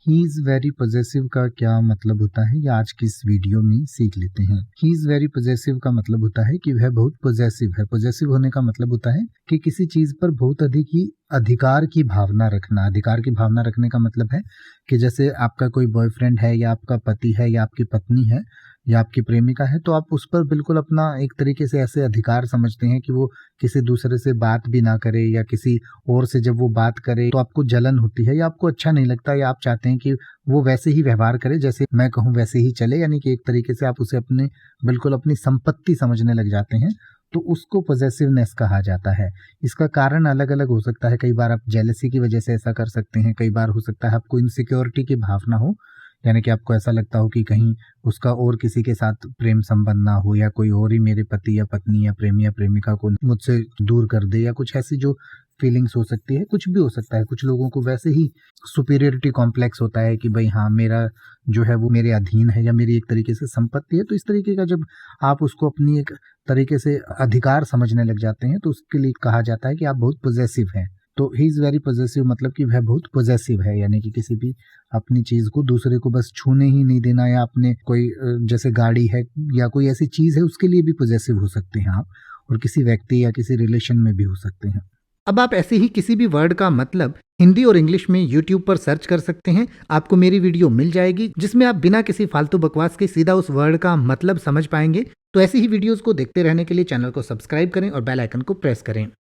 He is very possessive का क्या मतलब होता है, या आज की इस वीडियो में सीख लेते हैं। ही इज़ वेरी पॉसेसिव का मतलब होता है कि वह बहुत पॉसेसिव है। पॉसेसिव होने का मतलब होता है कि किसी चीज़ पर बहुत अधिक ही अधिकार की भावना रखना। अधिकार की भावना रखने का मतलब है कि जैसे आपका कोई बॉयफ्रेंड है, या आपका पति है, या आपकी पत्नी है, या आपकी प्रेमिका है, तो आप उस पर बिल्कुल अपना एक तरीके से ऐसे अधिकार समझते हैं कि वो किसी दूसरे से बात भी ना करे, या किसी और से जब वो बात करे तो आपको जलन होती है, या आपको अच्छा नहीं लगता, या आप चाहते हैं कि वो वैसे ही व्यवहार करे जैसे मैं कहूँ वैसे ही चले, यानी कि एक तरीके से आप उसे अपने बिल्कुल अपनी संपत्ति समझने लग जाते हैं। तो उसको पॉसेसिवनेस कहा जाता है। इसका कारण अलग अलग हो सकता है। कई बार आप जेलसी की वजह से ऐसा कर सकते हैं, कई बार हो सकता है आपको इनसिक्योरिटी की भावना हो, यानी कि आपको ऐसा लगता हो कि कहीं उसका और किसी के साथ प्रेम संबंध ना हो, या कोई और ही मेरे पति या पत्नी या प्रेमी या प्रेमिका को मुझसे दूर कर दे, या कुछ ऐसी जो फीलिंग्स हो सकती है। कुछ भी हो सकता है। कुछ लोगों को वैसे ही सुपीरियरिटी कॉम्प्लेक्स होता है कि भाई हाँ, मेरा जो है वो मेरे अधीन है, या मेरी एक तरीके से संपत्ति है। तो इस तरीके का जब आप उसको अपनी एक तरीके से अधिकार समझने लग जाते हैं, तो उसके लिए कहा जाता है कि आप बहुत पॉसेसिव हैं। तो ही इज़ वेरी पॉसेसिव मतलब कि वह बहुत पॉसेसिव है, यानी कि किसी भी अपनी चीज़ को दूसरे को बस छूने ही नहीं देना, या अपने कोई जैसे गाड़ी है या कोई ऐसी चीज़ है, उसके लिए भी पॉसेसिव हो सकते हैं आप, और किसी व्यक्ति या किसी रिलेशन में भी हो सकते हैं। अब आप ऐसे ही किसी भी वर्ड का मतलब हिंदी और इंग्लिश में YouTube पर सर्च कर सकते हैं। आपको मेरी वीडियो मिल जाएगी जिसमें आप बिना किसी फालतू बकवास के सीधा उस वर्ड का मतलब समझ पाएंगे। तो ऐसी ही वीडियोस को देखते रहने के लिए चैनल को सब्सक्राइब करें और बेल आइकन को प्रेस करें।